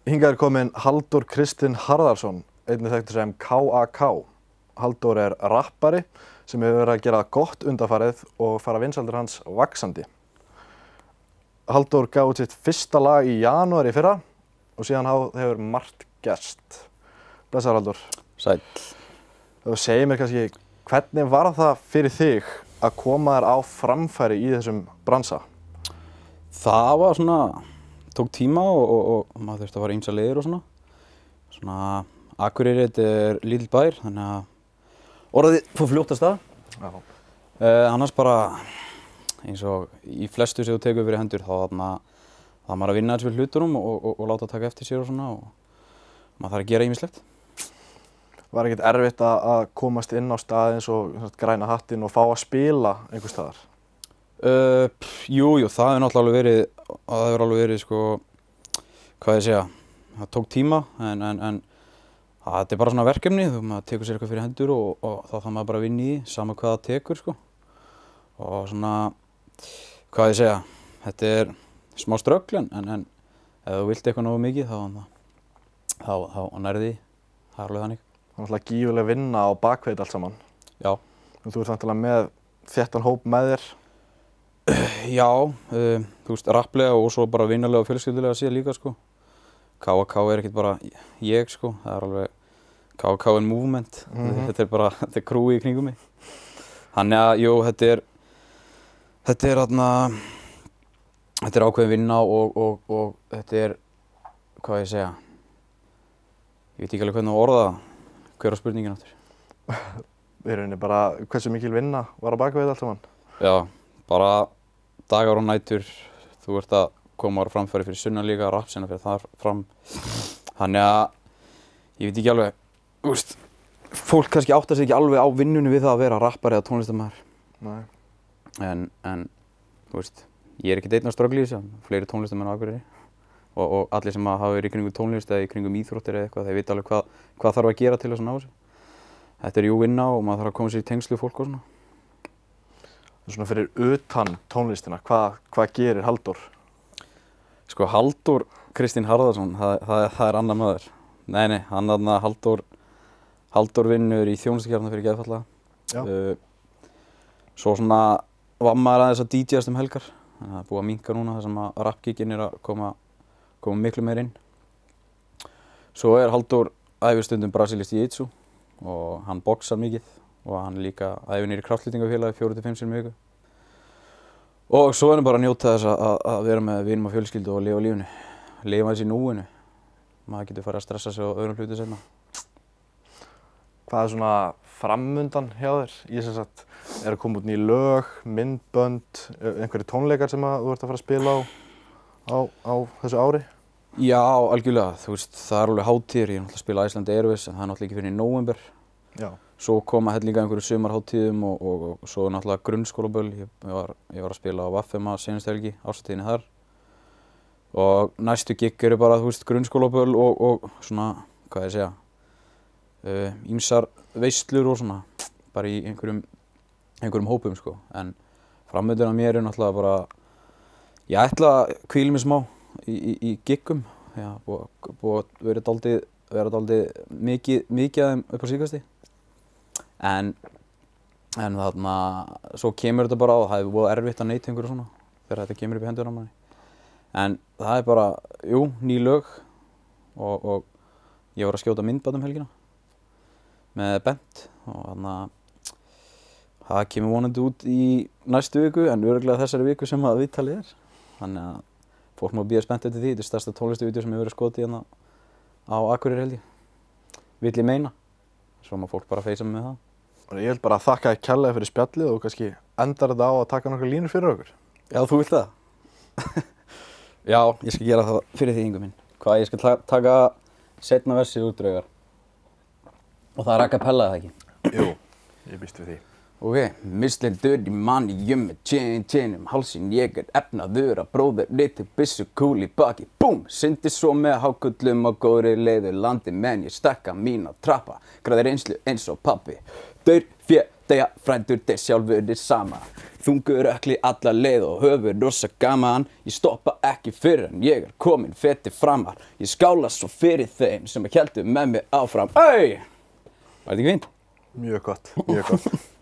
Hingað kominn Halldór Kristinn Harðarson, einnig þekktur sem KAK. Halldór rappari sem hefur verið að gera gott undanfarið og fara vinsældir hans vaxandi. Halldór gaf út sitt fyrsta lag í janúar í fyrra og síðan hefur margt gerst. Blessaður Halldór. Sæll. Þú segir mér kannski, hvernig var það fyrir þig að koma þér á framfæri í þessum bransa? Það var svona, tók tíma og maður þurfti að fara ýmsar leiðir og svona. Akureyri er lítill bær, þannig að orðið fór fljótt af stað. Já. Annars bara, eins og í flestu sem þú tekur fyrir hendur, þá maður að vinna þessu við hlutunum og láta taka eftir sér og svona og maður þarf að gera ýmislegt. Var ekkert erfitt að komast inn á stað eins og græna hattinn og fá að spila einhvers staðar? Jú, það hefur náttúrulega alveg verið sko, hvað ég segja, það tók tíma en þetta er bara svona verkefni, maður tekur sér eitthvað fyrir hendur og þá þarf maður bara að vinna í því, sama hvað það tekur sko. Og svona, hvað ég segja, þetta er smá ströggl en ef þú vilt eitthvað nógu mikið þá nærðu því, það er alveg þannig. Það er náttúrulega gífurleg vinna á bakvið allt saman. Já. Og þú ert náttúrulega með þéttan hóp með þér. Já, þú veist, rapplega og svo bara vinnalega og fjölskyldulega síðan líka sko. KAK er ekkert bara ég sko, það er alveg KAK er movement, þetta er bara, þetta er krúi í kringum mig. Þannig að, jú, þetta er ákveðin vinna og þetta er, hvað ég segja, ég veit ekki alveg hvernig að orða það, hver á spurningin áttur? Í rauninni bara, hversu mikil vinna var á bakvið allt saman? Já, bara dagar og nætur, þú ert að koma á framfæri fyrir sunnan líka, rappsina fyrir þar fram. Þannig að, ég veit ekki alveg, þú veist, fólk kannski áttar sig ekki alveg á vinnunni við það að vera rappari eða tónlistarmaður. Nei. En, þú veist, ég er ekkert einn á ströggli í þessu, fleiri tónlistarmenn á Akureyri. Og allir sem hafa verið í kringum tónlist eða í kringum íþróttir eða eitthvað, þeir vita alveg hvað þarf að gera til þess að ná þessu. Þetta er jú vinna og maður þarf að koma sér í tengslu við fólk og svona. Svona fyrir utan tónlistina, hvað gerir Halldór? Sko Halldór Kristinn Harðarson, það er annar maður. Nei, Halldór vinnur í þjónustukjarna fyrir geðfatlaða. Já. Svo svona var maður aðeins að DJast helgar. Það er búið að minnka núna þar sem að rappgiginn er að koma miklu meir inn. Svo er Halldór æfir stundum brasilískt jiu-jitsu og hann boxar mikið og hann líka æfir niður í kraftlyftingafélagi 4-5 sinnum í viku. Og svo er hann bara að njóta þess að vera með vinum og fjölskyldu og lifa lífinu. Lifa þessi í núinu. Maður getur farið að stressa sig á öðrum hlutum seinna. Hvað er svona framundan hjá þér? Ég sem sagt, er að koma út ný lög, myndbönd, einhverjir tónleikar sem þú ert að fara að spila á þessu ári? Já, algjörlega. Þú veist, það er alveg hátíðir. Ég er náttúrulega að spila Iceland Airways en það er náttúrulega ekki fyrir í nóvember. Já. Svo koma hellinga einhverju sumarhátíðum og svo náttúrulega grunnskólaböll. Ég var að spila á Vaffema seinustu helgi, árshátíðinni þar. Og næstu gig eru bara, þú veist, grunnskólaböll og svona, hvað ég segja, ýmsar veislur og svona, bara í einhverjum hópum sko. En framöndan af mér er náttúrulega bara, ég ætla að hvíla mig smá í giggum. Já, búið að vera dálítið mikið af þeim upp á síðkasti. En þarna, svo kemur þetta bara á, það hefur búið erfitt að neita einhverju svona þegar þetta kemur upp í hendur á manni. En það er bara, jú, ný lög og ég var að skjóta myndband helgina með Bent og þarna, það kemur vonandi út í næstu viku en örugglega þessari viku sem að viðtalið er. Þannig að fólk má bíða spennt eftir því, þetta er stærsta tónlistavídeó sem hefur verið skotið hérna á Akureyri held ég. Vill ég meina, svo má fólk bara feysa mig með það. Og ég vil bara þakka þér kærlega fyrir spjallið og kannski endar þetta á að taka nokkrar línur fyrir okkur. Já, þú vilt það? Já, ég skal gera það fyrir því Ingu minn. Hvað, ég skal taka seinna versið úr Draugar. Og það er a cappella eða ekki? Jú, ég býst við því. Ok, mislindur í manni, með tjein hálsin, ég er efnaður að bróðir, litur byssu kúl í baki, búm! Syndi svo með hákullum á góðri leiður landi, menn ég stekka mína trappa, græði reynslu eins og pappi. Daur, fjö, Deyja frændur þeir sjálfurir sama. Þungur ökli alla leið og höfur rosa gaman. Ég stoppa ekki fyrr en ég komin feti framar. Ég skála svo fyrir þeim sem héldu með mér áfram. Var þetta ekki fínt? Mjög gott, mjög gott.